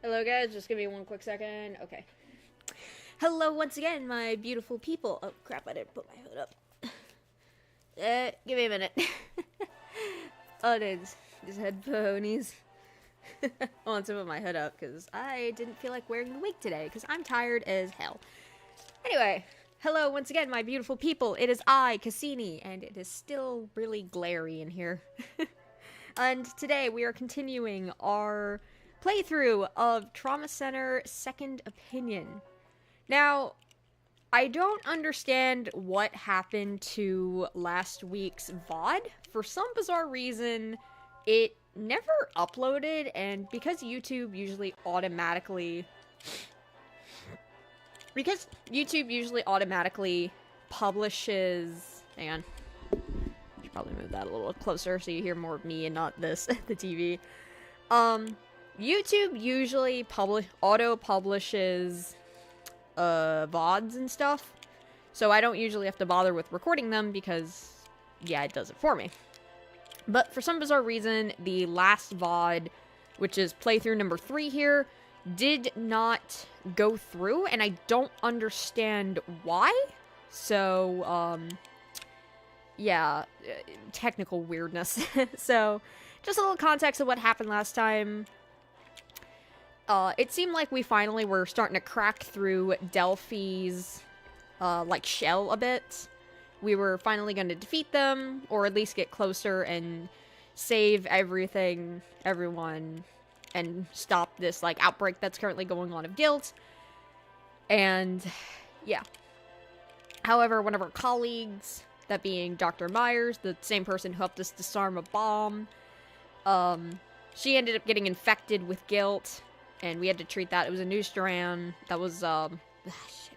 Hello guys, just give me one quick second. Okay. Hello once again, my beautiful people. Oh crap, I didn't put my hood up. Give me a minute. Oh, it is. Just headphones. I want to put my hood up because I didn't feel like wearing the wig today because I'm tired as hell. Anyway, hello once again, my beautiful people. It is I, Cassini, and it is still really glary in here. And today we are continuing our playthrough of Trauma Center Second Opinion. Now, I don't understand what happened to last week's VOD. For some bizarre reason, it never uploaded, and because YouTube usually automatically publishes... Hang on. I should probably move that a little closer so you hear more of me and not this, the TV. YouTube usually auto-publishes VODs and stuff, so I don't usually have to bother with recording them because, yeah, it does it for me. But for some bizarre reason, the last VOD, which is playthrough number 3 here, did not go through, and I don't understand why. So, yeah, technical weirdness. So, just a little context of what happened last time. It seemed like we finally were starting to crack through Delphi's, shell a bit. We were finally going to defeat them, or at least get closer and save everyone, and stop this, outbreak that's currently going on of guilt. And, yeah. However, one of our colleagues, that being Dr. Myers, the same person who helped us disarm a bomb, she ended up getting infected with guilt, and we had to treat that. It was a new strand. That was,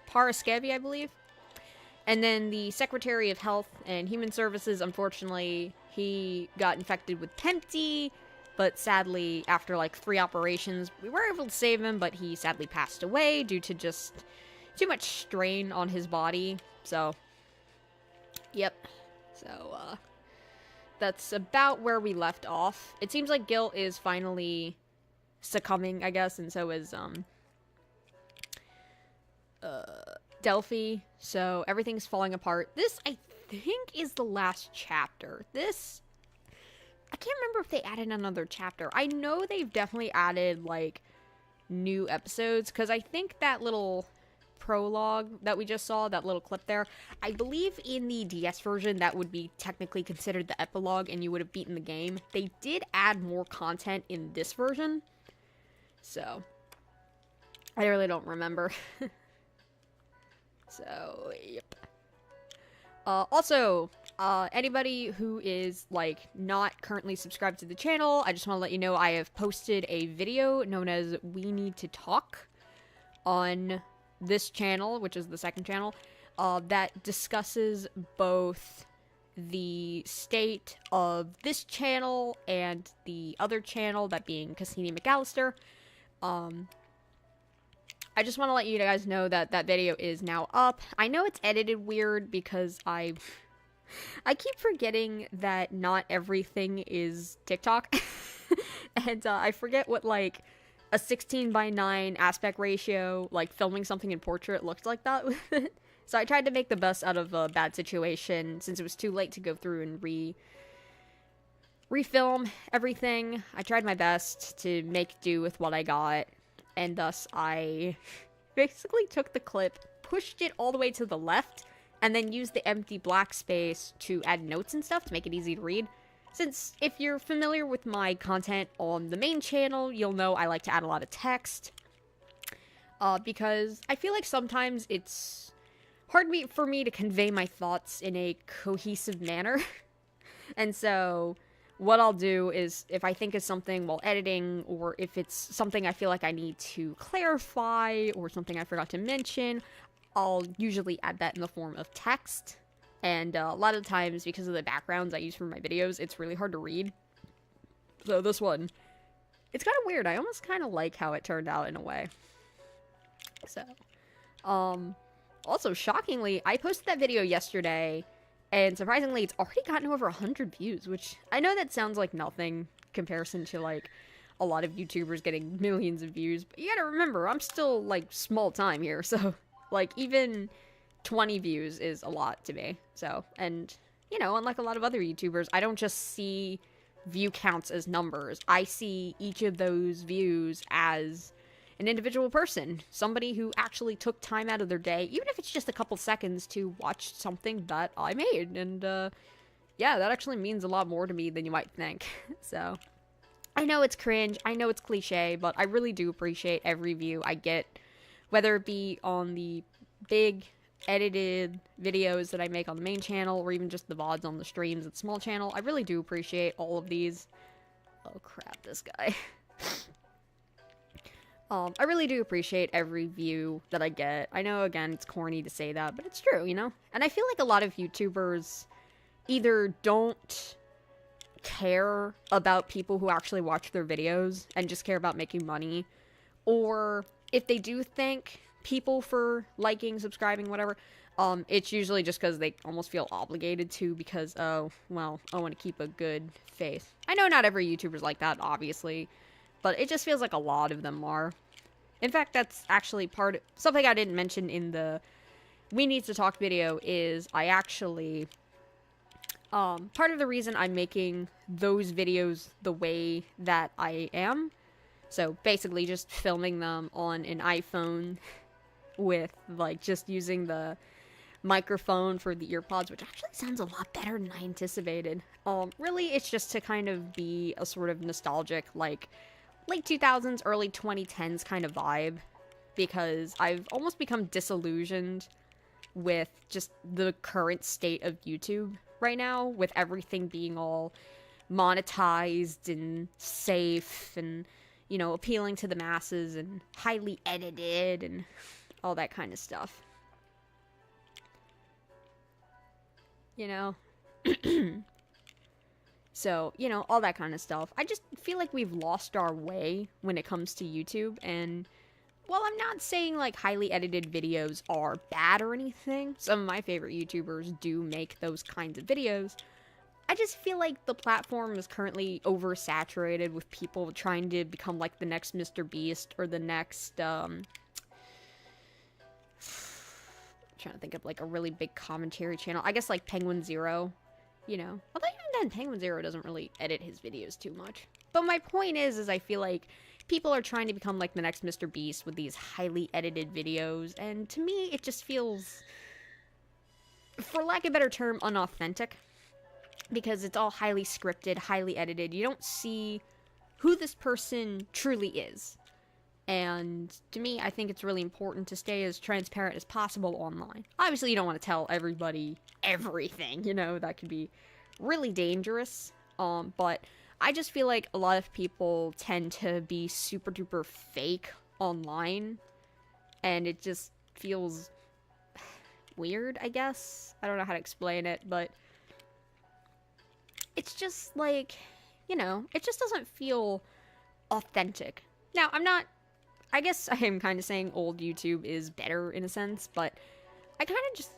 Paraskevi, I believe. And then the Secretary of Health and Human Services, unfortunately, he got infected with Tempty, but sadly, after, 3 operations, we were able to save him, but he sadly passed away due to just too much strain on his body. So, yep. So, that's about where we left off. It seems like Guilt is finally succumbing, I guess, and so is, Delphi. So, everything's falling apart. This, I think, is the last chapter. This, I can't remember if they added another chapter. I know they've definitely added, new episodes, because I think that little prologue that we just saw, that little clip there, I believe in the DS version that would be technically considered the epilogue and you would have beaten the game. They did add more content in this version, so I really don't remember. So, yep. Also, anybody who is, not currently subscribed to the channel, I just want to let you know I have posted a video known as We Need to Talk on this channel, which is the second channel, that discusses both the state of this channel and the other channel, that being Cassini McAllister. I just want to let you guys know that that video is now up. I know it's edited weird because I keep forgetting that not everything is TikTok. And I forget what, a 16:9 aspect ratio, filming something in portrait looks like that with it. So I tried to make the best out of a bad situation since it was too late to go through and refilm everything. I tried my best to make do with what I got, and thus I basically took the clip, pushed it all the way to the left, and then used the empty black space to add notes and stuff to make it easy to read. Since, if you're familiar with my content on the main channel, you'll know I like to add a lot of text. Because I feel like sometimes it's hard for me to convey my thoughts in a cohesive manner. And so, what I'll do is, if I think of something while editing, or if it's something I feel like I need to clarify, or something I forgot to mention, I'll usually add that in the form of text. And a lot of times, because of the backgrounds I use for my videos, it's really hard to read. So this one, it's kind of weird. I almost kind of like how it turned out in a way. So, also, shockingly, I posted that video yesterday, and surprisingly, it's already gotten over 100 views, which I know that sounds like nothing comparison to, a lot of YouTubers getting millions of views, but you gotta remember, I'm still, like, small time here, so, like, even 20 views is a lot to me, so, and, you know, unlike a lot of other YouTubers, I don't just see view counts as numbers. I see each of those views as an individual person, somebody who actually took time out of their day, even if it's just a couple seconds, to watch something that I made, and, yeah, that actually means a lot more to me than you might think, so... I know it's cringe, I know it's cliche, but I really do appreciate every view I get, whether it be on the big edited videos that I make on the main channel, or even just the VODs on the streams at the small channel. I really do appreciate all of these. Oh crap, this guy. I really do appreciate every view that I get. I know, again, it's corny to say that, but it's true, you know? And I feel like a lot of YouTubers either don't care about people who actually watch their videos and just care about making money, or if they do thank people for liking, subscribing, whatever, it's usually just because they almost feel obligated to, because, oh, well, I want to keep a good face. I know not every YouTuber's like that, obviously, but it just feels like a lot of them are. In fact, that's actually something I didn't mention in the We Need to Talk video is I actually... part of the reason I'm making those videos the way that I am, so basically just filming them on an iPhone with, like, just using the microphone for the earpods, which actually sounds a lot better than I anticipated. Really, it's just to kind of be a sort of nostalgic, like, late 2000s, early 2010s kind of vibe, because I've almost become disillusioned with just the current state of YouTube right now, with everything being all monetized and safe and, you know, appealing to the masses and highly edited and all that kind of stuff. You know? So, you know, all that kind of stuff. I just feel like we've lost our way when it comes to YouTube, and while I'm not saying, like, highly edited videos are bad or anything, some of my favorite YouTubers do make those kinds of videos, I just feel like the platform is currently oversaturated with people trying to become, like, the next Mr. Beast or the next, I'm trying to think of, like, a really big commentary channel. I guess, like, Penguin Zero, you know. Although even then, Penguin Zero doesn't really edit his videos too much. But my point is I feel like people are trying to become like the next Mr. Beast with these highly edited videos, and to me, it just feels, for lack of a better term, unauthentic. Because it's all highly scripted, highly edited. You don't see who this person truly is. And to me, I think it's really important to stay as transparent as possible online. Obviously, you don't want to tell everybody everything, you know, that could be really dangerous. But I just feel like a lot of people tend to be super duper fake online, and it just feels weird, I guess. I don't know how to explain it, but it's just like, you know, it just doesn't feel authentic. Now, I guess I am kind of saying old YouTube is better in a sense, but I kind of just,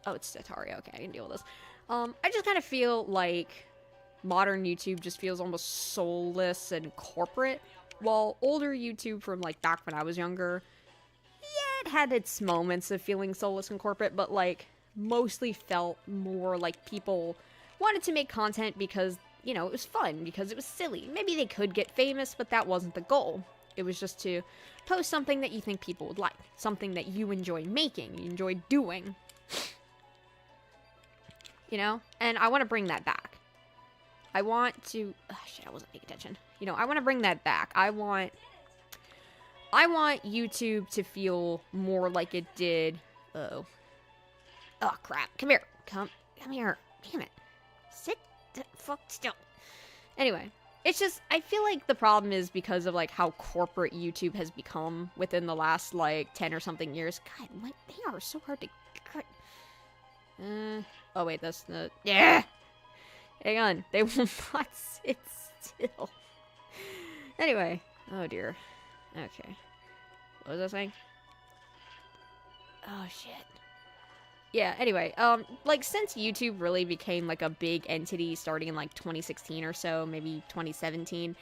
oh, it's Sataria, okay, I can deal with this. I just kind of feel like modern YouTube just feels almost soulless and corporate, while older YouTube from, like, back when I was younger, yeah, it had its moments of feeling soulless and corporate, but, like, mostly felt more like people wanted to make content because, you know, it was fun, because it was silly. Maybe they could get famous, but that wasn't the goal. It was just to post something that you think people would like, something that you enjoy making, you enjoy doing. You know? And I want to bring that back. I want to... Oh, shit, I wasn't paying attention. You know, I want to bring that back. I want YouTube to feel more like it did... Oh, crap. Come here. Come here. Damn it. Sit the fuck still. Anyway, it's just... I feel like the problem is because of, like, how corporate YouTube has become within the last, like, 10 or something years. God, they are so hard to cut. Oh, wait, that's the... Yeah! Hang on. They will not sit still. Anyway. Oh, dear. Okay. What was I saying? Oh, shit. Yeah, anyway. Like, since YouTube really became, like, a big entity starting in, like, 2016 or so, maybe 2017,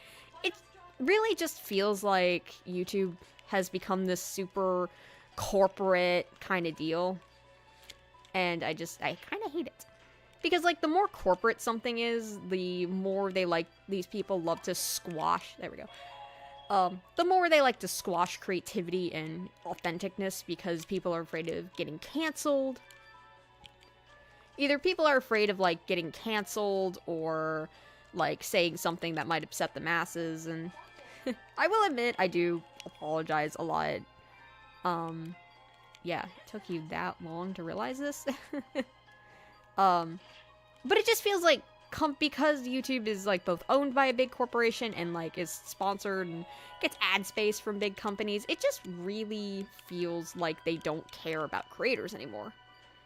really just feels like YouTube has become this super corporate kind of deal. And I kind of hate it. Because, like, the more corporate something is, the more these people love to squash, there we go. The more they like to squash creativity and authenticness because people are afraid of getting canceled. Either people are afraid of, like, getting canceled or, like, saying something that might upset the masses, and I will admit, I do apologize a lot. Yeah, it took you that long to realize this. But it just feels like, because YouTube is, like, both owned by a big corporation and, like, is sponsored and gets ad space from big companies, it just really feels like they don't care about creators anymore.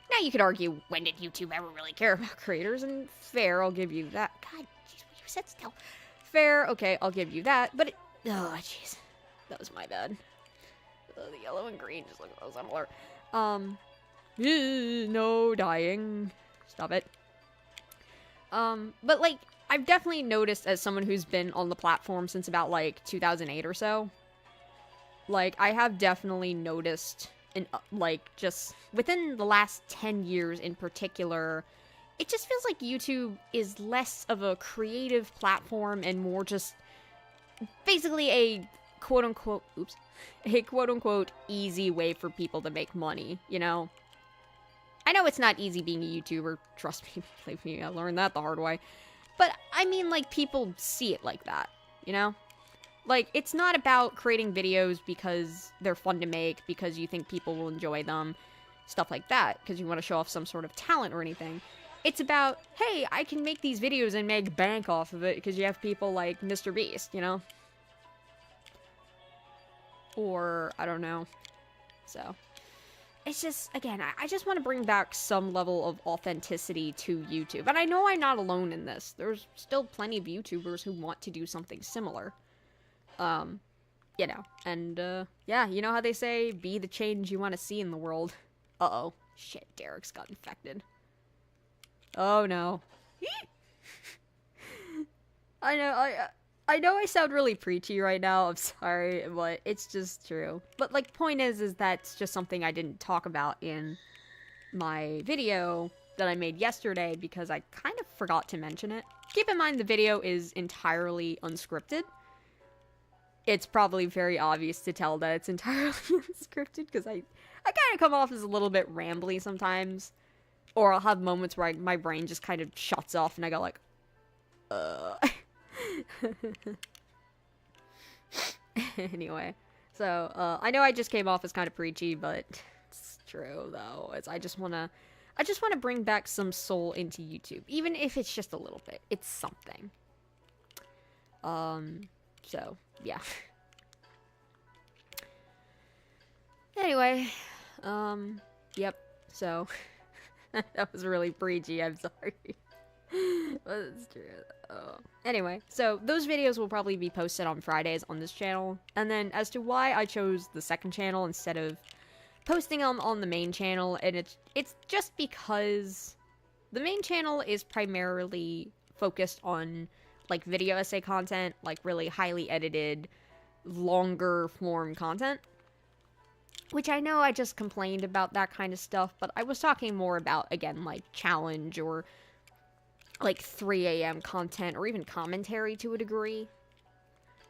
Now, you could argue, when did YouTube ever really care about creators? And fair, I'll give you that. God, jeez, you said still. Fair, okay, I'll give you that, but oh, jeez. That was my bad. The yellow and green just look so similar. No dying. Stop it. But, like, I've definitely noticed as someone who's been on the platform since about, like, 2008 or so, like, I have definitely noticed, like, just within the last 10 years in particular, it just feels like YouTube is less of a creative platform and more just basically a quote-unquote, a quote-unquote easy way for people to make money, you know? I know it's not easy being a YouTuber, trust me, believe me, I learned that the hard way. But, I mean, like, people see it like that, you know? Like, it's not about creating videos because they're fun to make, because you think people will enjoy them, stuff like that, because you want to show off some sort of talent or anything. It's about, hey, I can make these videos and make bank off of it, because you have people like Mr. Beast, you know? Or, I don't know. So, it's just, again, I just want to bring back some level of authenticity to YouTube. And I know I'm not alone in this. There's still plenty of YouTubers who want to do something similar. You know, and, yeah, you know how they say, be the change you want to see in the world. Uh-oh. Shit, Derek's got infected. Oh, no. I know I sound really preachy right now, I'm sorry, but it's just true. But, like, point is that's just something I didn't talk about in my video that I made yesterday because I kind of forgot to mention it. Keep in mind the video is entirely unscripted. It's probably very obvious to tell that it's entirely unscripted because I kind of come off as a little bit rambly sometimes. Or I'll have moments where my brain just kind of shuts off and I go like, Anyway, so, I know I just came off as kind of preachy, but it's true, though. I just wanna bring back some soul into YouTube. Even if it's just a little bit. It's something. So, yeah. Anyway, yep, so, that was really preachy, I'm sorry. But it's true. Anyway, so those videos will probably be posted on Fridays on this channel. And then as to why I chose the second channel instead of posting them on the main channel, and it's just because the main channel is primarily focused on, like, video essay content, like, really highly edited, longer form content. Which I know I just complained about that kind of stuff, but I was talking more about, again, like, challenge or like 3 a.m. content or even commentary to a degree.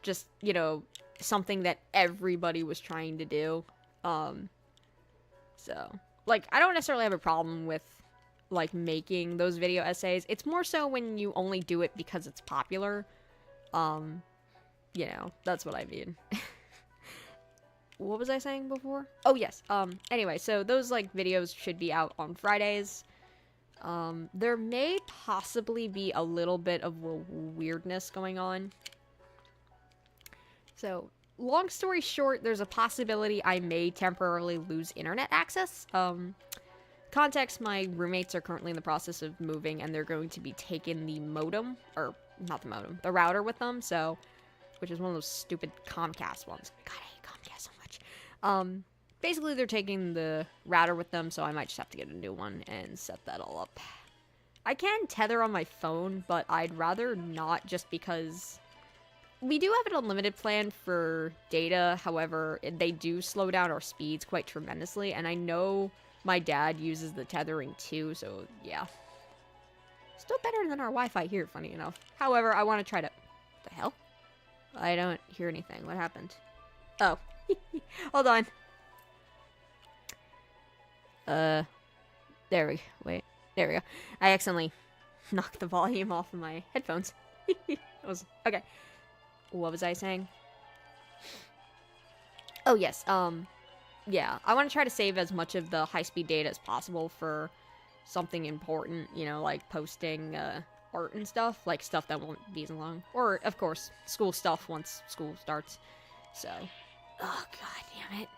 Just, you know, something that everybody was trying to do. So, like, I don't necessarily have a problem with, like, making those video essays. It's more so when you only do it because it's popular. You know, that's what I mean. What was I saying before? Oh, yes. Anyway, so those, like, videos should be out on Fridays. There may possibly be a little bit of weirdness going on. So, long story short, there's a possibility I may temporarily lose internet access. Context, my roommates are currently in the process of moving, and they're going to be taking the modem, or, not the modem, the router with them, so, which is one of those stupid Comcast ones. God, I hate Comcast so much. Basically, they're taking the router with them, so I might just have to get a new one and set that all up. I can tether on my phone, but I'd rather not just because we do have an unlimited plan for data. However, they do slow down our speeds quite tremendously. And I know my dad uses the tethering too, so yeah. Still better than our Wi-Fi here, funny enough. However, I want to try to... What the hell? I don't hear anything. What happened? Oh. Hold on. There we go. Wait. There we go. I accidentally knocked the volume off of my headphones. It was... Okay. What was I saying? Oh, yes. Yeah. I want to try to save as much of the high-speed data as possible for something important, you know, like posting, art and stuff. Like, stuff that won't be as long. Or, of course, school stuff once school starts. So... Oh, god damn it.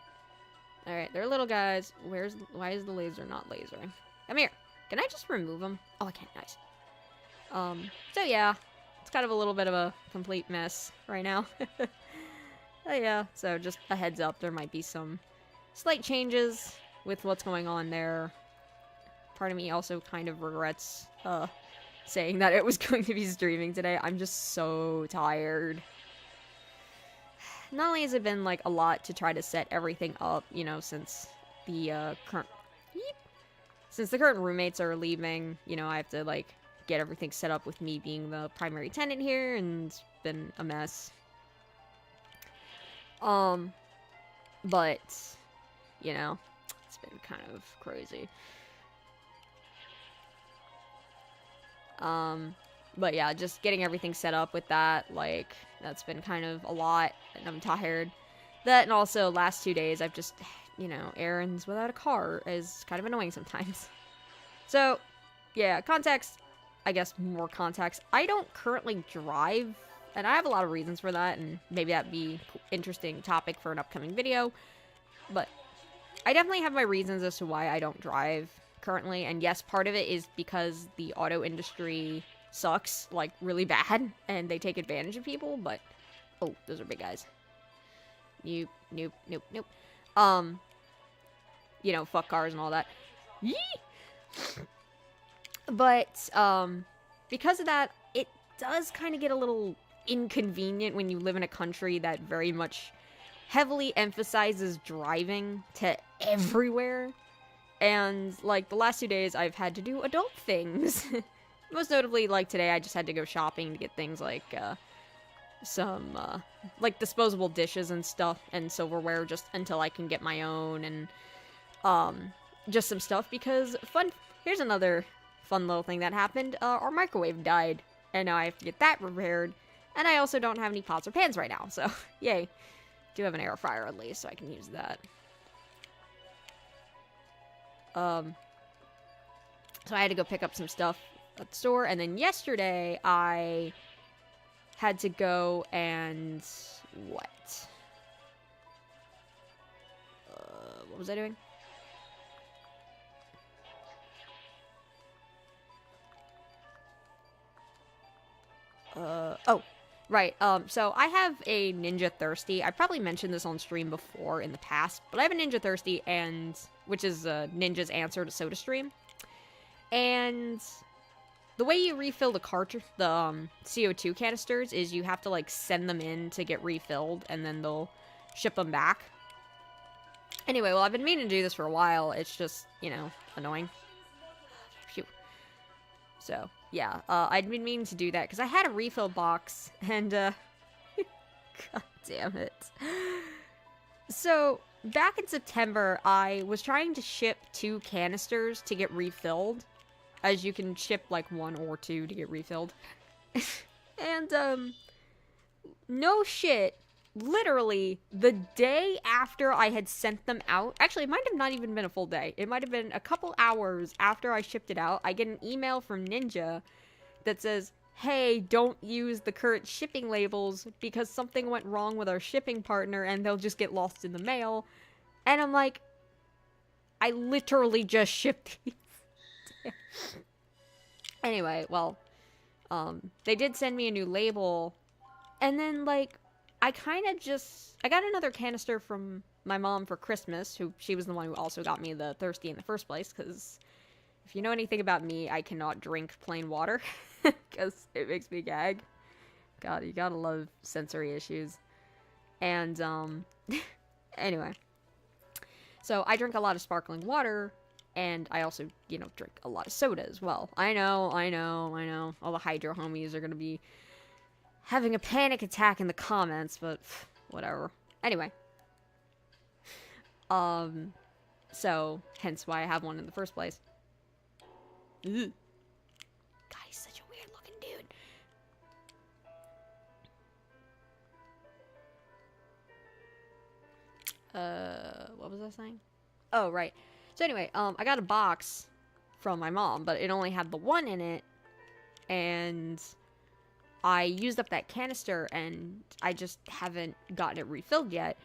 Alright, they're little guys. Why is the laser not lasering? Come here. Can I just remove them? Oh, I can. Nice. So yeah. It's kind of a little bit of a complete mess right now. Oh yeah, so just a heads up, there might be some slight changes with what's going on there. Part of me also kind of regrets, saying that it was going to be streaming today. I'm just so tired. Not only has it been, like, a lot to try to set everything up, you know, since the, current roommates are leaving, you know, I have to, like, get everything set up with me being the primary tenant here, and it's been a mess. But, you know, it's been kind of crazy. But yeah, just getting everything set up with that, like, that's been kind of a lot, and I'm tired. That, and also, last 2 days, I've just, you know, errands without a car is kind of annoying sometimes. So, yeah, context, I guess more context. I don't currently drive, and I have a lot of reasons for that, and maybe that'd be an interesting topic for an upcoming video, but I definitely have my reasons as to why I don't drive currently, and yes, part of it is because the auto industry sucks, like, really bad, and they take advantage of people, but... Oh, those are big guys. Nope, nope, nope, nope. You know, fuck cars and all that. Yee! But, because of that, it does kind of get a little inconvenient when you live in a country that very much heavily emphasizes driving to everywhere. And, like, the last 2 days, I've had to do adult things. Most notably, like, today, I just had to go shopping to get things like, some, like, disposable dishes and stuff, and silverware, just until I can get my own, and, just some stuff, because, here's another fun little thing that happened, our microwave died, and now I have to get that repaired, and I also don't have any pots or pans right now, so, yay. Do have an air fryer, at least, so I can use that. So I had to go pick up some stuff at the store, and then yesterday I had to go and what was I doing? Oh, right, so I have a Ninja Thirsty. I probably mentioned this on stream before in the past, but I have a Ninja Thirsty, and which is Ninja's answer to SodaStream. And the way you refill the CO2 canisters is you have to, like, send them in to get refilled, and then they'll ship them back. Anyway, well, I've been meaning to do this for a while. It's just, you know, annoying. Phew. So, yeah, I'd been meaning to do that, because I had a refill box, and, God damn it. So, back in September, I was trying to ship 2 canisters to get refilled, as you can ship, like, 1 or 2 to get refilled. And, no shit, literally, the day after I had sent them out, actually, it might have not even been a full day, it might have been a couple hours after I shipped it out, I get an email from Ninja that says, hey, don't use the current shipping labels because something went wrong with our shipping partner and they'll just get lost in the mail. And I'm like, I literally just shipped these. Anyway, well, they did send me a new label, and then, like, I got another canister from my mom for Christmas, she was the one who also got me the Thirsty in the first place, because if you know anything about me, I cannot drink plain water, because it makes me gag. God, you gotta love sensory issues. And, anyway. So I drink a lot of sparkling water, and I also, drink a lot of soda as well. I know. All the hydro homies are gonna be having a panic attack in the comments, but whatever. Anyway. So, hence why I have one in the first place. Ugh. God, he's such a weird looking dude. What was I saying? Oh, right. So anyway, I got a box from my mom, but it only had the one in it, and I used up that canister, and I just haven't gotten it refilled yet,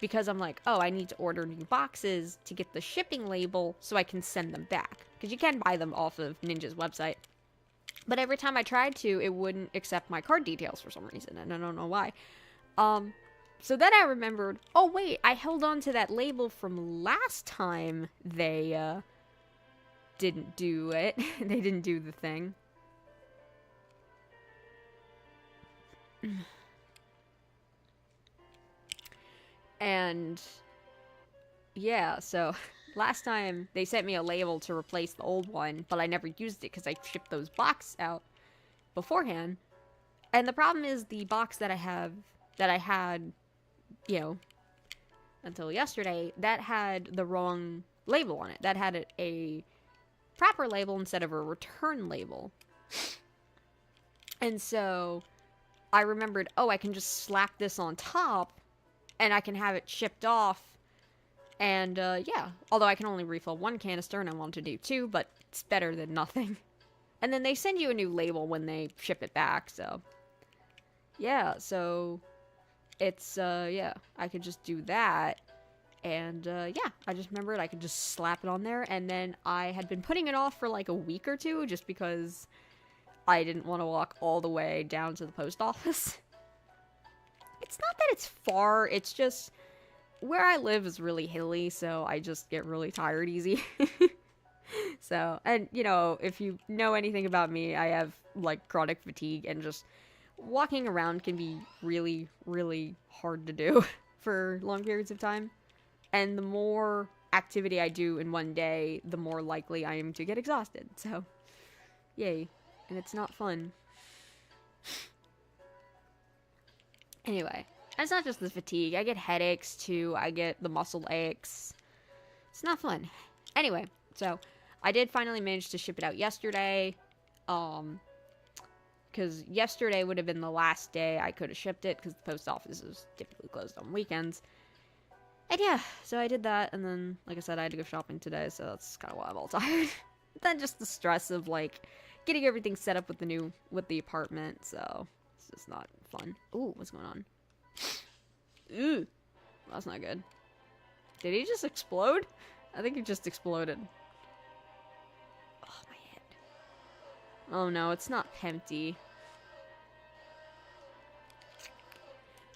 because I'm like, oh, I need to order new boxes to get the shipping label so I can send them back, because you can buy them off of Ninja's website. But every time I tried to, it wouldn't accept my card details for some reason, and I don't know why. So then I remembered, oh wait, I held on to that label from last time they, didn't do it. They didn't do the thing. And, yeah, so last time they sent me a label to replace the old one, but I never used it because I shipped those boxes out beforehand. And the problem is the box that I had, until yesterday, that had the wrong label on it. That had a proper label instead of a return label. And so I remembered, oh, I can just slap this on top and I can have it shipped off. And, yeah. Although I can only refill one canister and I want to do two, but it's better than nothing. And then they send you a new label when they ship it back, so. Yeah, so it's, yeah, I could just do that, and, yeah, I just remembered I could just slap it on there, and then I had been putting it off for, like, a week or two, just because I didn't want to walk all the way down to the post office. It's not that it's far, it's just, where I live is really hilly, so I just get really tired easy. So, and, if you know anything about me, I have, like, chronic fatigue, and just walking around can be really, really hard to do for long periods of time. And the more activity I do in one day, the more likely I am to get exhausted. So, yay. And it's not fun. Anyway, and it's not just the fatigue. I get headaches, too. I get the muscle aches. It's not fun. Anyway, so I did finally manage to ship it out yesterday. Because yesterday would have been the last day I could have shipped it, because the post office is typically closed on weekends. And yeah, so I did that, and then, like I said, I had to go shopping today, so that's kind of why I'm all tired. Then just the stress of, like, getting everything set up with the apartment, so it's just not fun. Ooh, what's going on? Ooh, that's not good. Did he just explode? I think he just exploded. Oh, my head. Oh no, it's not empty.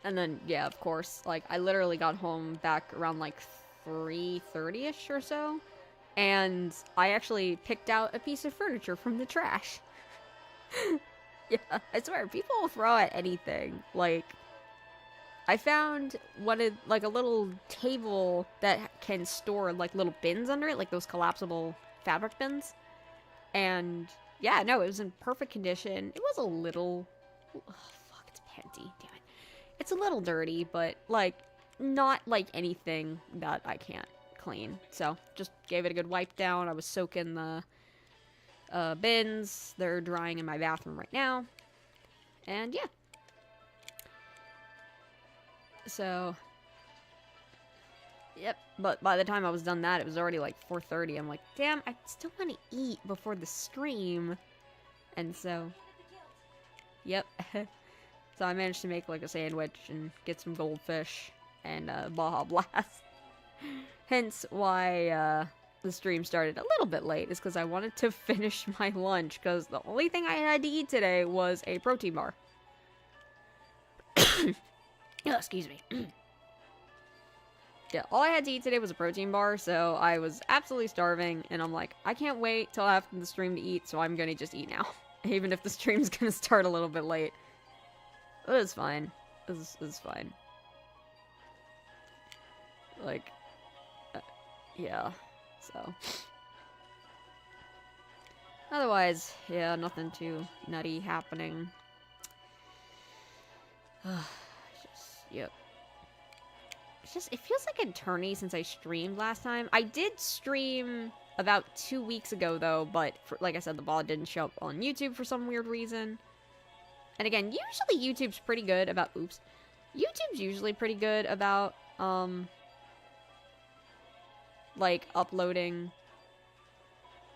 And then, yeah, of course, like, I literally got home back around, like, 3:30-ish or so, and I actually picked out a piece of furniture from the trash. Yeah, I swear, people will throw at anything. Like, I found like, a little table that can store, like, little bins under it, like those collapsible fabric bins. And, yeah, no, it was in perfect condition. It was a little... Oh, fuck, it's empty. Damn it. It's a little dirty, but, like, not, like, anything that I can't clean. So, just gave it a good wipe down. I was soaking the bins. They're drying in my bathroom right now. And, yeah. So, yep. But by the time I was done that, it was already, like, 4:30. I'm like, damn, I still want to eat before the stream. And so, yep. So I managed to make, like, a sandwich and get some goldfish and Baja Blast. Hence why the stream started a little bit late, is because I wanted to finish my lunch, because the only thing I had to eat today was a protein bar. Oh, excuse me. Yeah, all I had to eat today was a protein bar, so I was absolutely starving, and I'm like, I can't wait till after the stream to eat, so I'm gonna just eat now. Even if the stream's gonna start a little bit late. It's fine. It's fine. Like, yeah, so. Otherwise, yeah, nothing too nutty happening. Yep. It feels like an eternity since I streamed last time. I did stream about 2 weeks ago, though, but like I said, the VOD didn't show up on YouTube for some weird reason. And again, usually YouTube's pretty good about, YouTube's usually pretty good about, like, uploading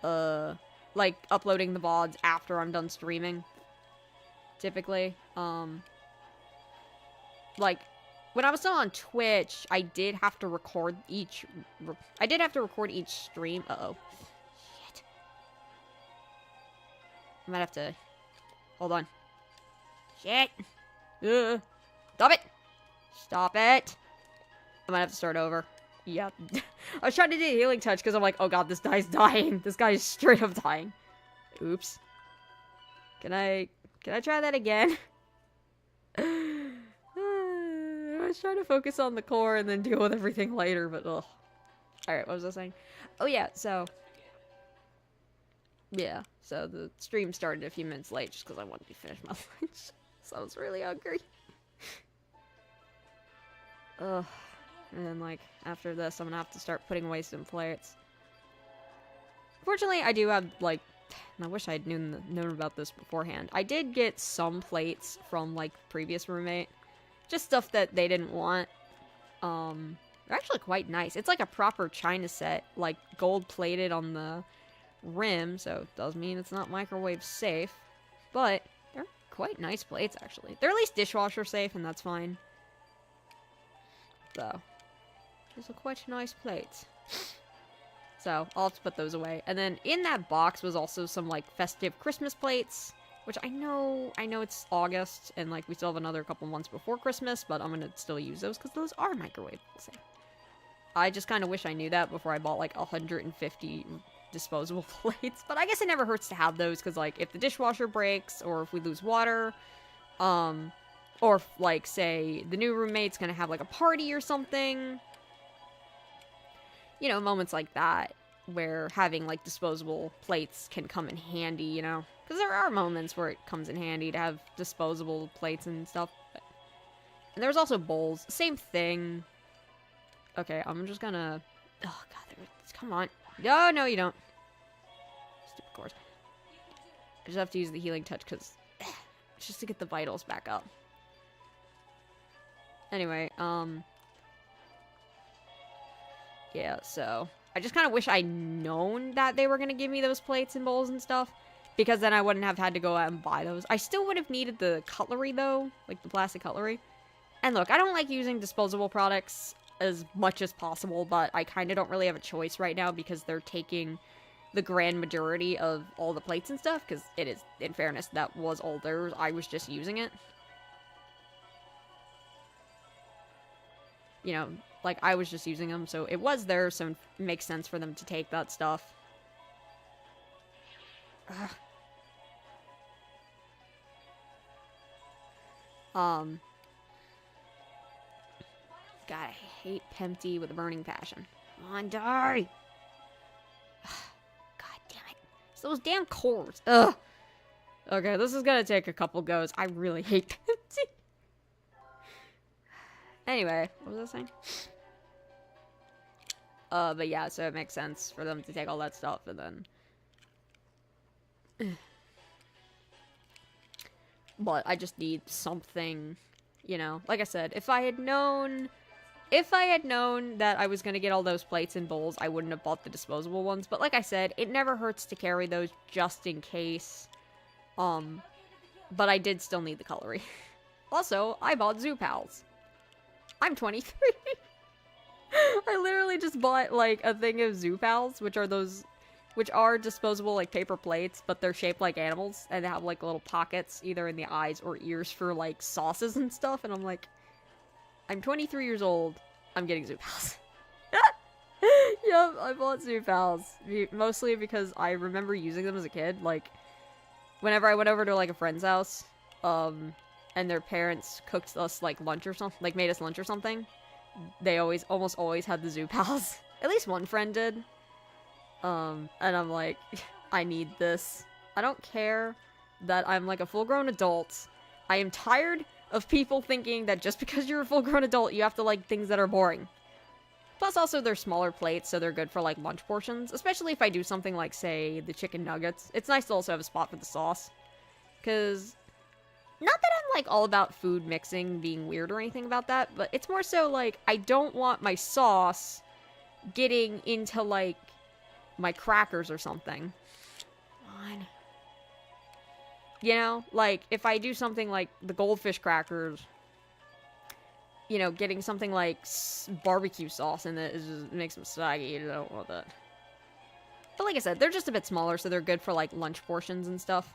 the VODs after I'm done streaming. Typically. Like, when I was still on Twitch, I did have to record each stream. Uh-oh. Shit. I might have to... Hold on. Shit. Stop it. Stop it. I might have to start over. Yep. I was trying to do a healing touch because I'm like, oh god, this guy's dying. This guy is straight up dying. Oops. Can I try that again? I was trying to focus on the core and then deal with everything later, but ugh. Alright, what was I saying? Oh yeah, so... Yeah, so the stream started a few minutes late just because I wanted to finish my lunch. So I was really hungry. Ugh. And then, like, after this, I'm gonna have to start putting away some plates. Fortunately, I do have, like... And I wish I had known about this beforehand. I did get some plates from, like, previous roommate. Just stuff that they didn't want. They're actually quite nice. It's like a proper china set, like gold plated on the rim, so it does mean it's not microwave safe. But they're quite nice plates, actually. They're at least dishwasher safe, and that's fine. So, these are quite nice plates. So, I'll have to put those away. And then in that box was also some, like, festive Christmas plates. Which I know it's August, and, like, we still have another couple months before Christmas, but I'm gonna still use those, because those are microwave safe. I just kind of wish I knew that before I bought, like, 150 disposable plates, but I guess it never hurts to have those, because, like, if the dishwasher breaks, or if we lose water, or if, like, say, the new roommate's gonna have, like, a party or something, you know, moments like that, where having, like, disposable plates can come in handy, you know? Because there are moments where it comes in handy to have disposable plates and stuff. And there's also bowls. Same thing. Okay, I'm just gonna... Oh, God, come on. No, you don't. Stupid course. I just have to use the healing touch, because... It's just to get the vitals back up. Anyway, yeah, so... I just kind of wish I'd known that they were gonna give me those plates and bowls and stuff. Because then I wouldn't have had to go out and buy those. I still would have needed the cutlery, though. Like, the plastic cutlery. And look, I don't like using disposable products as much as possible, but I kind of don't really have a choice right now because they're taking the grand majority of all the plates and stuff. Because it is, in fairness, that was all theirs. I was just using it. You know, like, I was just using them, so it was there, so it makes sense for them to take that stuff. Ugh. God, I hate Pempty with a burning passion. Come on, die! God damn it. It's those damn cores. Ugh! Okay, this is gonna take a couple goes. I really hate Pempty. Anyway, what was I saying? But yeah, so it makes sense for them to take all that stuff, and then... But I just need something, you know. Like I said, if I had known that I was gonna get all those plates and bowls, I wouldn't have bought the disposable ones. But like I said, it never hurts to carry those just in case. But I did still need the cutlery. Also, I bought Zoo Pals. I'm 23. I literally just bought, like, a thing of Zoo Pals, which are disposable, like, paper plates, but they're shaped like animals, and they have, like, little pockets, either in the eyes or ears for, like, sauces and stuff, and I'm like, I'm 23 years old, I'm getting Zoo Pals. Yep, I bought Zoo Pals, mostly because I remember using them as a kid, like, whenever I went over to, like, a friend's house, and and their parents cooked us like lunch or something, like made us lunch or something, they almost always had the Zoo Pals. At least one friend did. And I'm like, I need this. I don't care that I'm like a full-grown adult. I am tired of people thinking that just because you're a full-grown adult, you have to like things that are boring. Plus, also, they're smaller plates, so they're good for, like, lunch portions. Especially if I do something like, say, the chicken nuggets. It's nice to also have a spot for the sauce. Because, not that I'm, like, all about food mixing being weird or anything about that, but it's more so, like, I don't want my sauce getting into, like, my crackers or something. Come on. You know? Like, if I do something like the goldfish crackers, you know, getting something like barbecue sauce in it just makes them soggy. I don't want that. But like I said, they're just a bit smaller, so they're good for, like, lunch portions and stuff.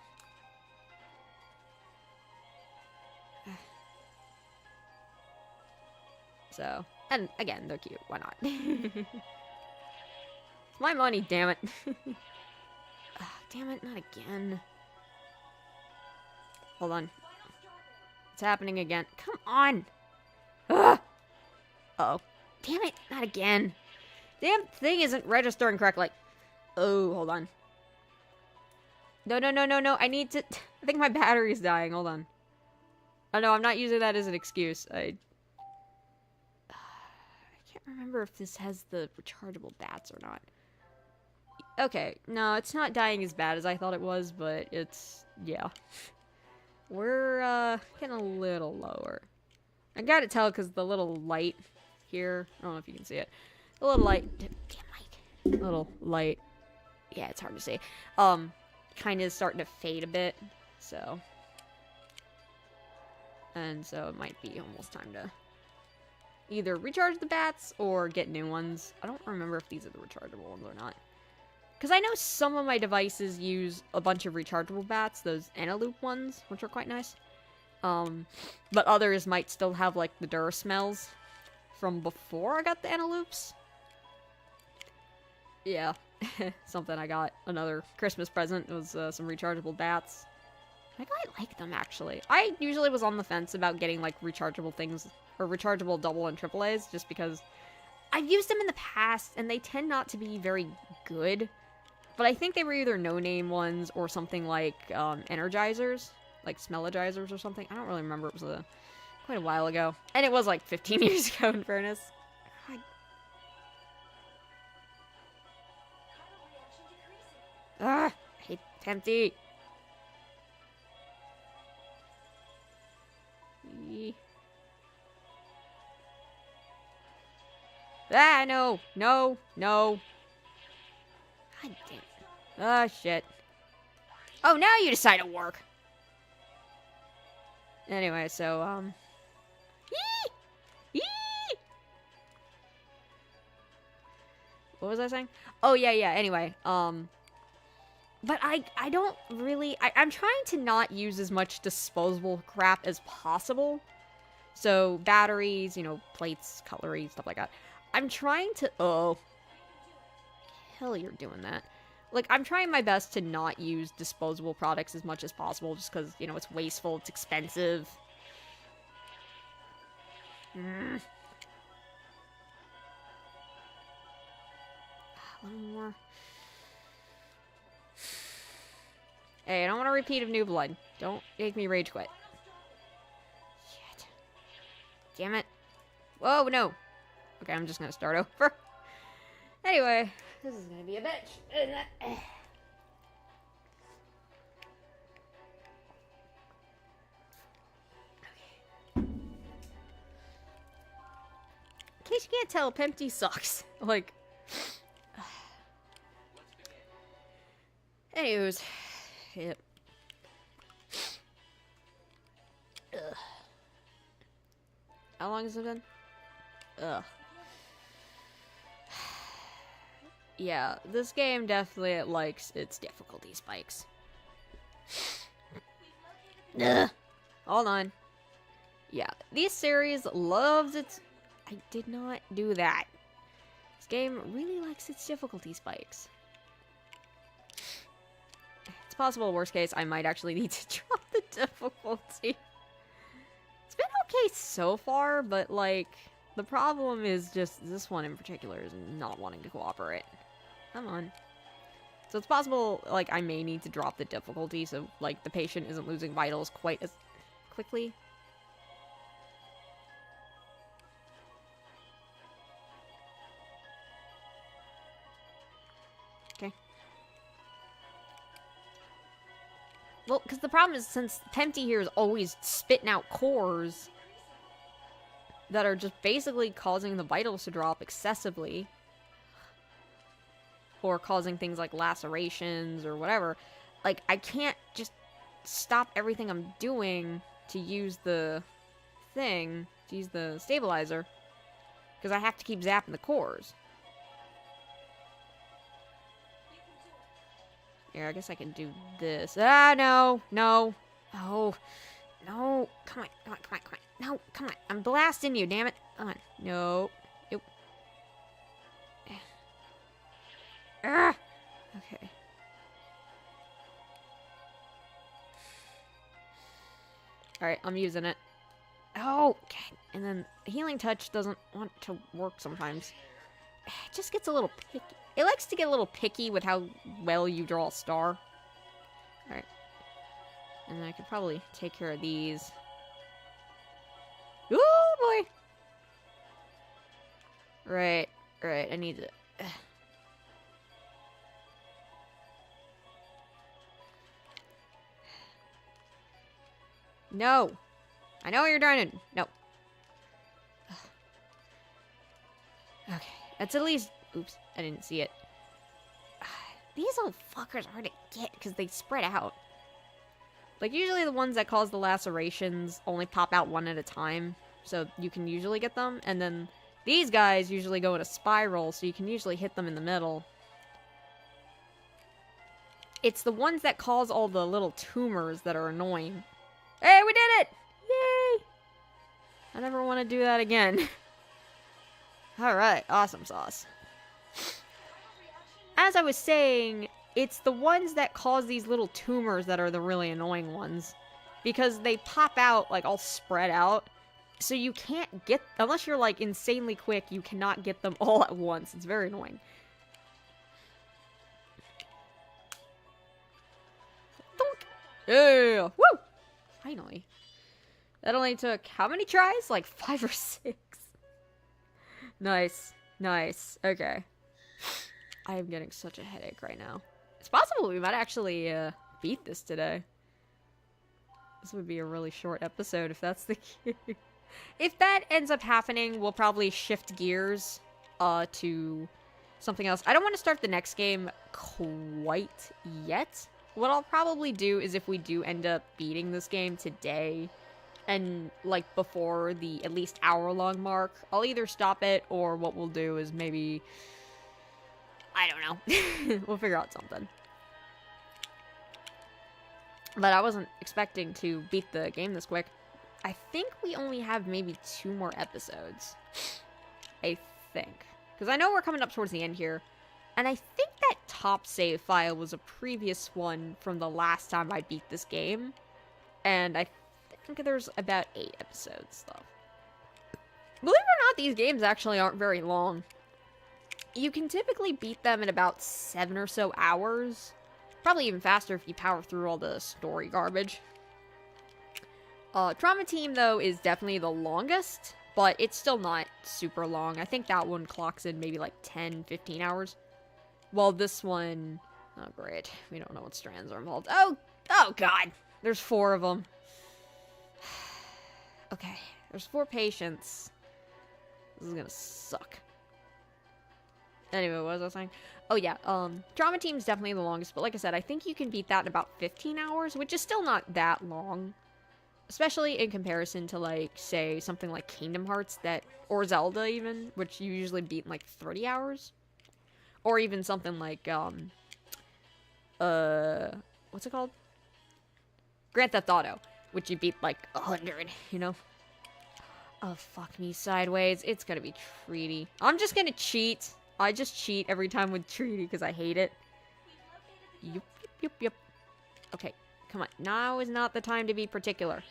So, and again, they're cute. Why not? It's my money, damn it. Damn it, not again. Hold on. It's happening again. Come on! Ugh. Uh-oh. Damn it, not again. Damn thing isn't registering correctly. Oh, hold on. No, no, no, no, no. I need to... I think my battery's dying. Hold on. Oh, no, I'm not using that as an excuse. I can't remember if this has the rechargeable bats or not. Okay, no, it's not dying as bad as I thought it was, but it's... yeah. We're, getting a little lower. I gotta tell because the little light here, I don't know if you can see it. The little light, damn mic. Little light, yeah, it's hard to see. Kind of starting to fade a bit, so. And so it might be almost time to either recharge the bats or get new ones. I don't remember if these are the rechargeable ones or not. Because I know some of my devices use a bunch of rechargeable bats, those Eneloop ones, which are quite nice. But others might still have, like, the Durasmells from before I got the Eneloops. Yeah, something I got. Another Christmas present was some rechargeable bats. I quite like them, actually. I usually was on the fence about getting, like, rechargeable things, or rechargeable double and triple A's, just because I've used them in the past, and they tend not to be very good. But I think they were either no-name ones or something like Energizers. Like Smellagizers or something. I don't really remember. It was quite a while ago. And it was like 15 years ago, in fairness. I hate Tempty. No. No. No. God damn it. Oh, shit. Oh, now you decide to work. Anyway, so, what was I saying? Oh, yeah, anyway, but I don't really, I'm trying to not use as much disposable crap as possible. So, batteries, you know, plates, cutlery, stuff like that. I'm trying to, oh, hell you're doing that. Like, I'm trying my best to not use disposable products as much as possible, just because, you know, it's wasteful, it's expensive. A little more. Hey, I don't want a repeat of New Blood. Don't make me rage quit. Shit. Damn it. Whoa, no. Okay, I'm just gonna start over. Anyway, this is gonna be a bitch. In case you can't tell, Pempty sucks. Like, anyways, yep. Ugh. How long has it been? Ugh. Yeah, this game definitely likes its difficulty spikes. Ugh. Hold on. Yeah, this series loves its... I did not do that. This game really likes its difficulty spikes. It's possible, worst case, I might actually need to drop the difficulty. okay so far, but, like, the problem is just this one in particular is not wanting to cooperate. Come on. So it's possible, like, I may need to drop the difficulty so, like, the patient isn't losing vitals quite as quickly. Okay. Well, because the problem is, since Tempty here is always spitting out cores that are just basically causing the vitals to drop excessively, or causing things like lacerations or whatever, like, I can't just stop everything I'm doing to use the thing, to use the stabilizer, because I have to keep zapping the cores. Here, I guess I can do this. Ah, no, no. Oh, no. Come on, come on, come on, come on. No, come on. I'm blasting you, damn it. Come on. No. Nope. Ah! Okay. Alright, I'm using it. Oh, okay. And then the healing touch doesn't want to work sometimes. It just gets a little picky. It likes to get a little picky with how well you draw a star. Alright. And then I could probably take care of these. Oh, boy! Right, right. I need to... No! I know what you're trying to... No. Okay. That's at least... Oops. I didn't see it. These little fuckers are hard to get because they spread out. Like, usually the ones that cause the lacerations only pop out one at a time. So you can usually get them. And then these guys usually go in a spiral, so you can usually hit them in the middle. It's the ones that cause all the little tumors that are annoying. Hey, we did it! Yay! I never want to do that again. Alright, awesome sauce. As I was saying, it's the ones that cause these little tumors that are the really annoying ones. Because they pop out, like, all spread out. So you can't get... Unless you're, like, insanely quick, you cannot get them all at once. It's very annoying. Yeah! Woo! Finally. That only took how many tries? Like 5 or 6. Nice. Nice. Okay. I am getting such a headache right now. It's possible we might actually beat this today. This would be a really short episode if that's the case. If that ends up happening, we'll probably shift gears to something else. I don't want to start the next game quite yet. What I'll probably do is if we do end up beating this game today, and, like, before the at least hour-long mark, I'll either stop it, or what we'll do is maybe... I don't know. We'll figure out something. But I wasn't expecting to beat the game this quick. I think we only have maybe 2 more episodes. I think. Because I know we're coming up towards the end here. And I think that top save file was a previous one from the last time I beat this game. And I think there's about 8 episodes, though. Believe it or not, these games actually aren't very long. You can typically beat them in about 7 or so hours. Probably even faster if you power through all the story garbage. Trauma Team, though, is definitely the longest, but it's still not super long. I think that one clocks in maybe like 10, 15 hours. Well, this one... Oh, great. We don't know what strands are involved. Oh God! There's 4 of them. Okay, there's 4 patients. This is gonna suck. Anyway, what was I saying? Oh yeah, Trauma Team's definitely the longest, but like I said, I think you can beat that in about 15 hours, which is still not that long. Especially in comparison to, like, say, something like Kingdom Hearts, or Zelda even, which you usually beat in like 30 hours. Or even something like, what's it called? Grand Theft Auto, which you beat like 100, you know? Oh, fuck me sideways. It's gonna be Treaty. I'm just gonna cheat. I just cheat every time with Treaty because I hate it. Yup. Okay, come on. Now is not the time to be particular.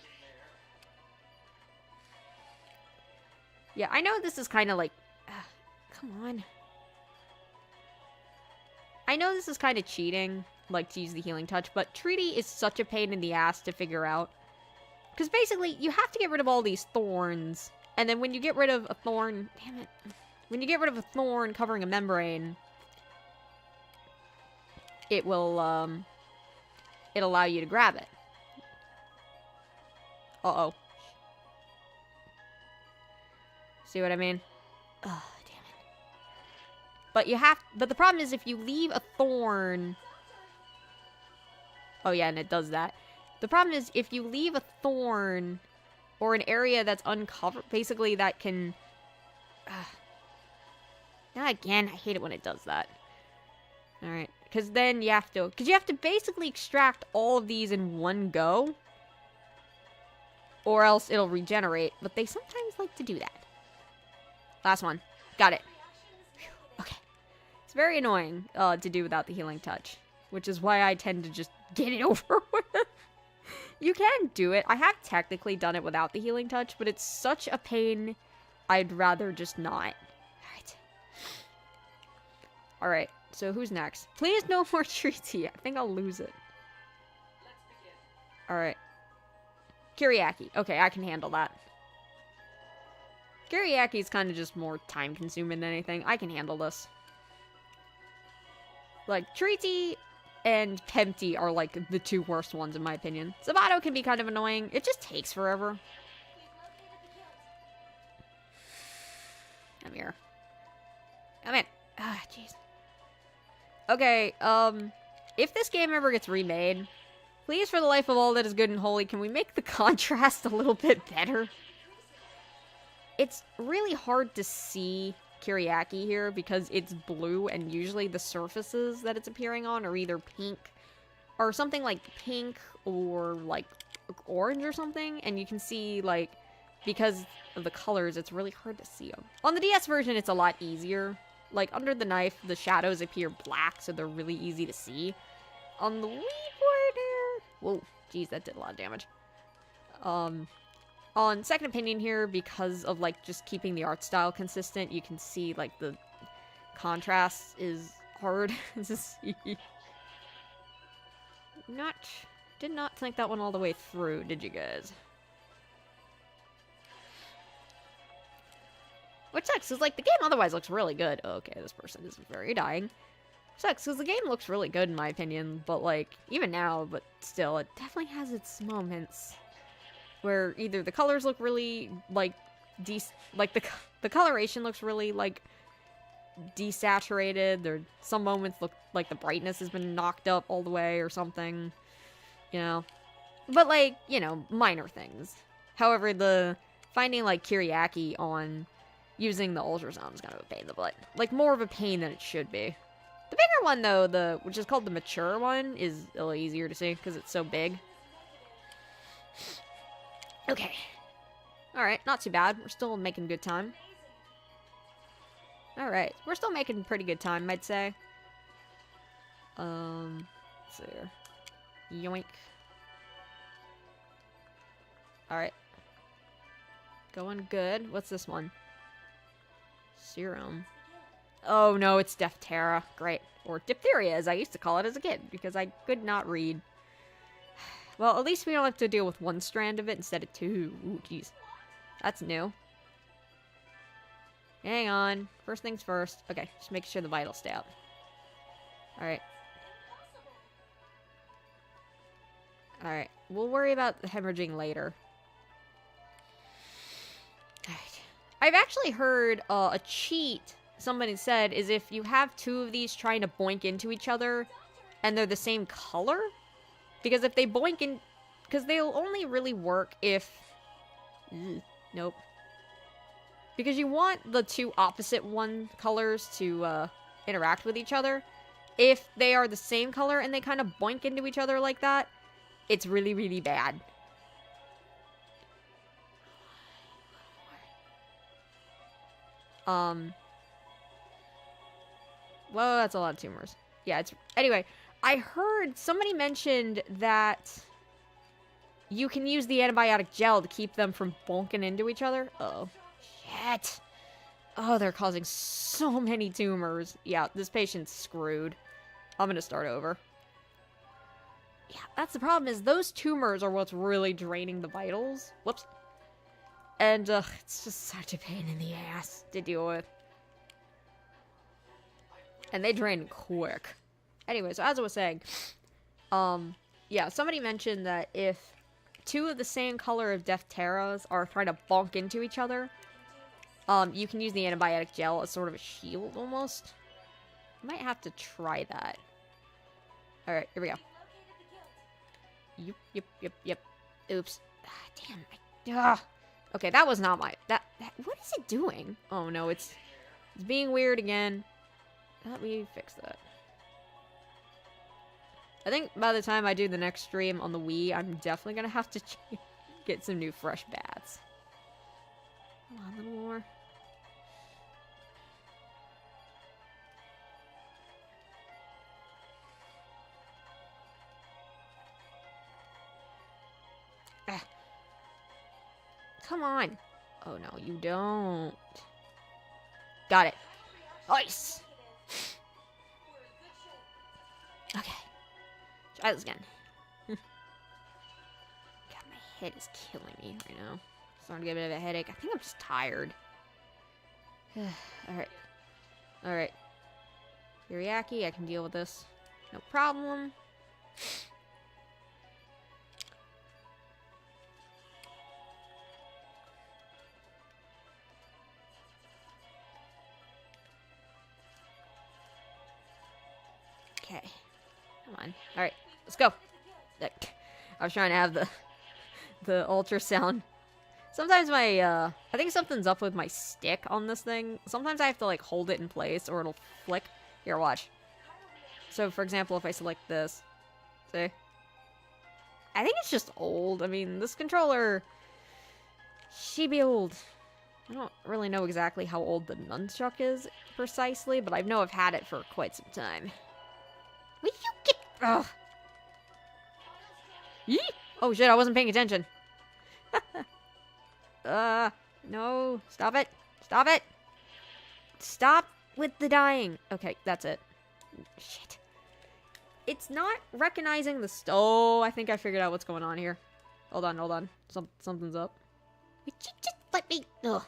Yeah, I know this is kind of like... come on. I know this is kind of cheating, like, to use the healing touch, but Treaty is such a pain in the ass to figure out. Because basically, you have to get rid of all these thorns, and then when you get rid of a thorn... Damn it. When you get rid of a thorn covering a membrane, it will, it'll allow you to grab it. Uh-oh. See what I mean? Oh, damn it. But the problem is if you leave a thorn... Oh yeah, and it does that. The problem is if you leave a thorn or an area that's uncovered, basically that can... Now again, I hate it when it does that. Alright, because then you have to basically extract all of these in one go. Or else it'll regenerate, but they sometimes like to do that. Last one. Got it. Whew. Okay. It's very annoying to do without the healing touch, which is why I tend to just get it over with. You can do it. I have technically done it without the healing touch, but it's such a pain, I'd rather just not. Alright. Alright, so who's next? Please no more Treaty. I think I'll lose it. Alright. Kiriaki. Okay, I can handle that. Kiriaki is kind of just more time-consuming than anything. I can handle this. Like, Treaty and Pempty are, like, the two worst ones, in my opinion. Zabato can be kind of annoying. It just takes forever. Come here. Come in. Ah, jeez. Okay, if this game ever gets remade, please, for the life of all that is good and holy, can we make the contrast a little bit better? It's really hard to see Kiriaki here because it's blue and usually the surfaces that it's appearing on are either pink or something like pink or like orange or something, and you can see, like, because of the colors, it's really hard to see them. On the DS version, it's a lot easier. Like, under the knife, the shadows appear black, so they're really easy to see. On the Wii board here... Whoa, geez, that did a lot of damage. On second opinion here, because of, like, just keeping the art style consistent, you can see, like, the contrast is hard to see. Did not think that one all the way through, did you guys? Which sucks, because, like, the game otherwise looks really good. Okay, this person is very dying. Sucks, because the game looks really good, in my opinion, but, like, even now, but still, it definitely has its moments where either the colors look really, like, the coloration looks really, like, desaturated, or some moments look like the brightness has been knocked up all the way or something, you know? But, like, you know, minor things. However, finding, like, Kiriaki on using the ultrasound is kind of a pain in the butt. Like, more of a pain than it should be. The bigger one, though, which is called the mature one, is a little easier to see because it's so big. Okay. Alright, not too bad. We're still making good time. Alright, we're still making pretty good time, I'd say. Let's see here. Yoink. Alright. Going good. What's this one? Serum. Oh no, it's Diphthera. Great. Or diphtheria, as I used to call it as a kid, because I could not read. Well, at least we don't have to deal with one strand of it instead of two. Ooh, jeez. That's new. Hang on. First things first. Okay, just make sure the vitals stay up. Alright. Alright. We'll worry about the hemorrhaging later. Alright. I've actually heard a cheat somebody said is if you have two of these trying to boink into each other and they're the same color, because if they boink in, because they'll only really work if, nope, because you want the two opposite colors to interact with each other. If they are the same color and they kind of boink into each other like that, it's really, really bad. Well, that's a lot of tumors. Yeah, it's... Anyway, I heard somebody mentioned that you can use the antibiotic gel to keep them from bonking into each other. Uh-oh. Shit. it! Oh, they're causing so many tumors. Yeah, this patient's screwed. I'm gonna start over. Yeah, that's the problem, is those tumors are what's really draining the vitals. Whoops. And, it's just such a pain in the ass to deal with. And they drain quick. Anyway, so as I was saying, yeah, somebody mentioned that if two of the same color of Deathteras are trying to bonk into each other, you can use the antibiotic gel as sort of a shield, almost. Might have to try that. Alright, here we go. Yep. Oops. Ah, damn. Okay, that was not my... That, what is it doing? Oh, no, it's being weird again. Let me fix that. I think by the time I do the next stream on the Wii, I'm definitely gonna have to get some new fresh bats. Come on, a little more. Come on. Oh, no, you don't. Got it. Nice. Okay. Try this again. God, my head is killing me right now. Starting to get a bit of a headache. I think I'm just tired. Alright. Alright. Yuriaki, I can deal with this. No problem. Okay. Come on. Alright, let's go. I was trying to have the ultrasound. Sometimes my, I think something's up with my stick on this thing. Sometimes I have to, like, hold it in place or it'll flick. Here, watch. So, for example, if I select this, see? I think it's just old. I mean, this controller, she be old. I don't really know exactly how old the nunchuck is precisely, but I know I've had it for quite some time. Will you get... Ugh. Yee! Oh shit, I wasn't paying attention. No. Stop it. Stop it. Stop with the dying. Okay, that's it. Shit. It's not recognizing the... Oh, I think I figured out what's going on here. Hold on. Something's up. Would you just let me... Ugh.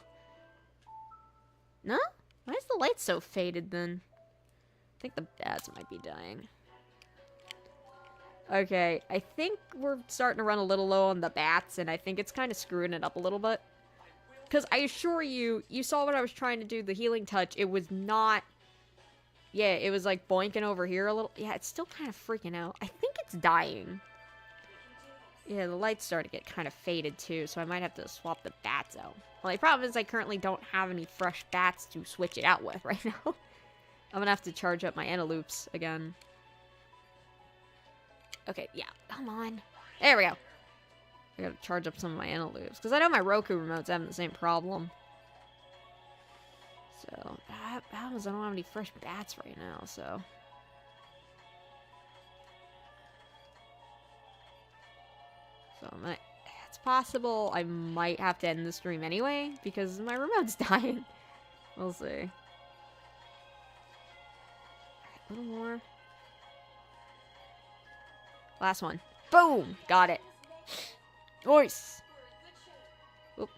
No? Why is the light so faded then? I think the bats might be dying. Okay, I think we're starting to run a little low on the bats, and I think it's kind of screwing it up a little bit. Because I assure you, you saw what I was trying to do, the healing touch, it was not... Yeah, it was like boinking over here a little. Yeah, it's still kind of freaking out. I think it's dying. Yeah, the light's starting to get kind of faded too, so I might have to swap the bats out. Well, the problem is I currently don't have any fresh bats to switch it out with right now. I'm gonna have to charge up my Eneloops again. Okay, yeah, come on. There we go. I gotta charge up some of my Eneloops, because I know my Roku remote's having the same problem. So, that happens, I don't have any fresh bats right now, so. So, it's possible I might have to end the stream anyway, because my remote's dying. We'll see. Alright, a little more. Last one. Boom! Got it. Nice! Oop.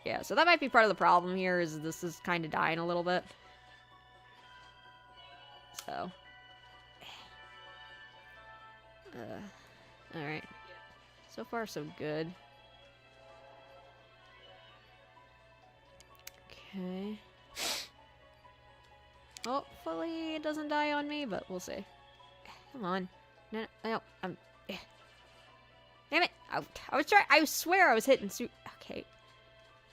Yeah, so that might be part of the problem here, is this is kind of dying a little bit. So. Alright. So far, so good. Okay. Hopefully it doesn't die on me, but we'll see. Come on. No, I'm... Damn it! I was trying... I swear I was hitting Okay.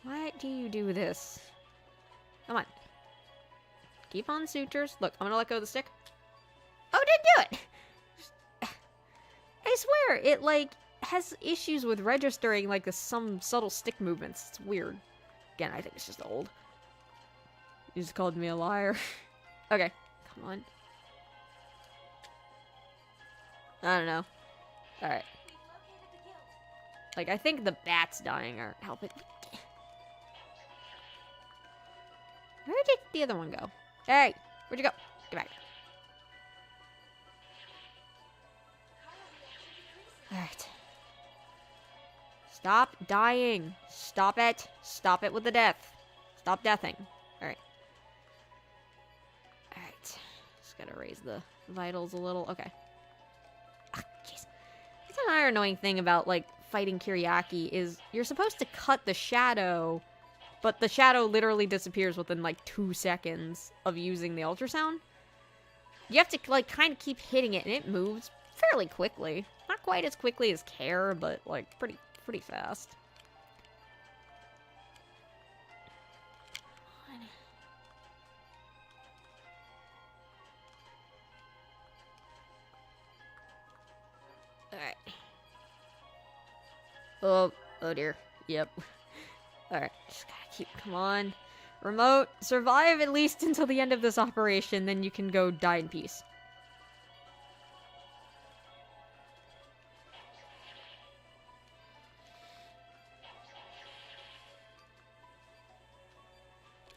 Why do you do this? Come on. Keep on sutures. Look, I'm gonna let go of the stick. Oh, it didn't do it! I swear, it, like, has issues with registering, like, some subtle stick movements. It's weird. Again, I think it's just old. You just called me a liar. Okay. Come on. I don't know. Alright. Like, I think the bats dying are helping. Where did the other one go? Hey, where'd you go? Get back. Alright. Stop dying. Stop it. Stop it with the death. Stop deathing. Alright. Alright. Just gotta raise the vitals a little. Okay. Ah, jeez. That's another annoying thing about, like, fighting Kiriaki is you're supposed to cut the shadow, but the shadow literally disappears within, like, 2 seconds of using the ultrasound. You have to, like, kind of keep hitting it, and it moves fairly quickly. Not quite as quickly as Care, but, like, pretty fast. Alright. Oh dear. Yep. Alright, just gotta keep, come on. Remote, survive at least until the end of this operation, then you can go die in peace.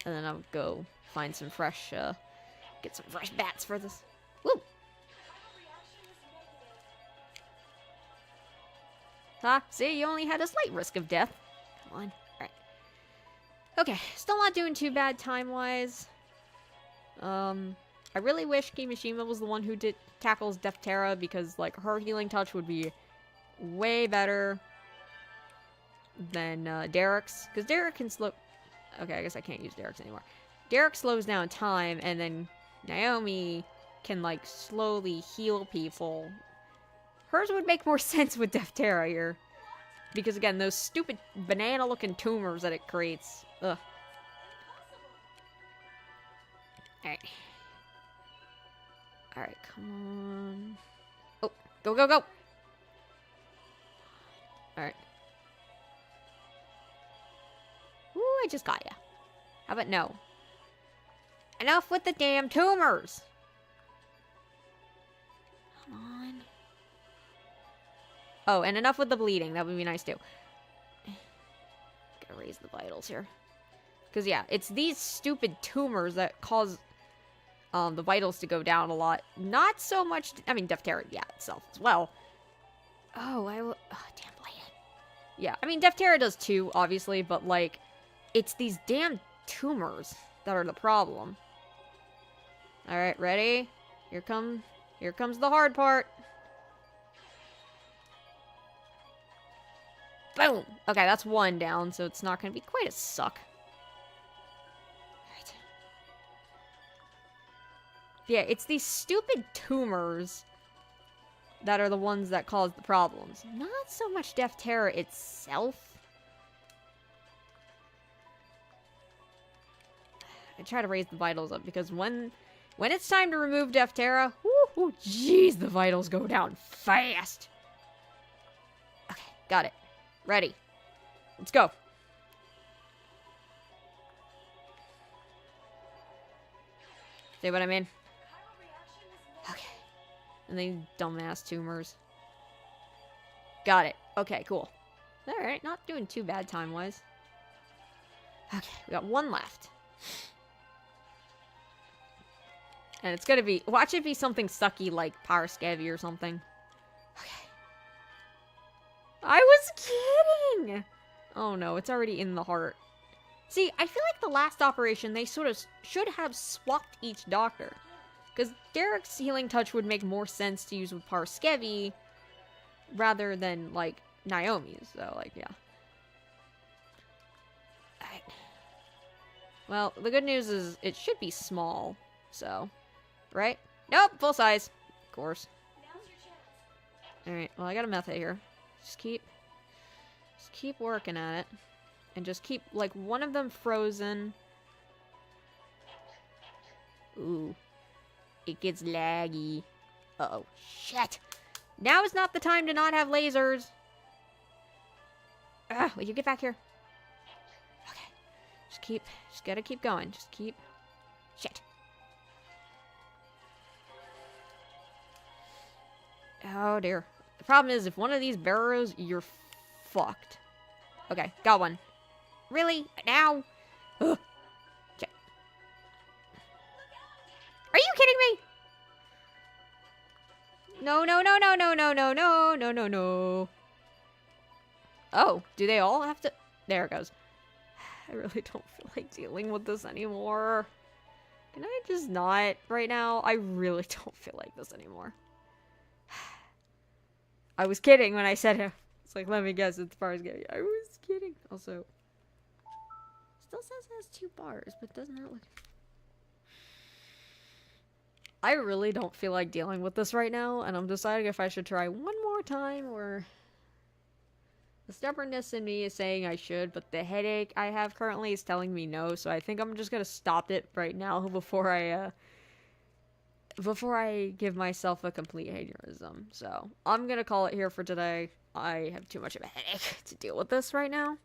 And then I'll go find some fresh, get some fresh bats for this. Woo! Huh? See, you only had a slight risk of death. Come on. Alright. Okay, still not doing too bad time-wise. I really wish Kimishima was the one who tackles Deftera, because, like, her healing touch would be way better than, Derek's. Because Derek can slow... Okay, I guess I can't use Derek's anymore. Derek slows down time, and then Naomi can, like, slowly heal people. Hers would make more sense with Deftera here. Because, again, those stupid banana-looking tumors that it creates. Ugh. Alright. Alright, come on. Oh, go, go, go! Alright. Ooh, I just got ya. How about no? Enough with the damn tumors! Come on. Oh, and enough with the bleeding. That would be nice, too. Gotta raise the vitals here. Because, yeah, it's these stupid tumors that cause the vitals to go down a lot. Not so much... I mean, Deftera, yeah, itself as well. Oh, oh, damn blade. Yeah, I mean, Deftera does too, obviously, but, like, it's these damn tumors that are the problem. Alright, ready? Here comes the hard part. Boom! Okay, that's one down, so it's not going to be quite a suck. Alright. Yeah, it's these stupid tumors that are the ones that cause the problems. Not so much Deftera itself. I try to raise the vitals up, because when it's time to remove Deftera, whoo, jeez, the vitals go down fast. Okay, got it. Ready. Let's go. See what I mean? Okay. And they dumbass tumors. Got it. Okay, cool. Alright, not doing too bad time-wise. Okay, we got one left. And it's gonna be... Watch it be something sucky like Power Scavy or something. Okay. I was kidding! Oh no, it's already in the heart. See, I feel like the last operation, they sort of should have swapped each doctor. Because Derek's healing touch would make more sense to use with Power Scavy rather than, like, Naomi's. So, like, yeah. Alright. Well, the good news is it should be small, so... Right? Nope, full size. Of course. Alright, well, I got a method here. Just keep working at it. And just keep, like, one of them frozen. Ooh. It gets laggy. Uh-oh. Shit! Now is not the time to not have lasers! Ah, will you get back here? Okay. Just gotta keep going. Just keep... Shit. Oh, dear. The problem is, if one of these burrows, you're fucked. Okay, got one. Really? Now? Ugh. Okay. kidding me? No, no, no, no, no, no, no, no, no, no, no. Oh, do they all have to? There it goes. I really don't feel like dealing with this anymore. Can I just not right now? I really don't feel like this anymore. I was kidding when I said it. It's like, let me guess, as far as getting. I was kidding. Also, still says it has 2 bars, but does not look. I really don't feel like dealing with this right now, and I'm deciding if I should try one more time, or the stubbornness in me is saying I should, but the headache I have currently is telling me no, so I think I'm just gonna stop it right now before I give myself a complete aneurysm. So, I'm gonna call it here for today. I have too much of a headache to deal with this right now.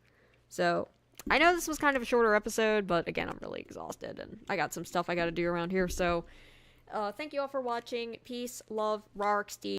So, I know this was kind of a shorter episode, but again, I'm really exhausted, and I got some stuff I gotta do around here, so thank you all for watching. Peace, love, RARXD.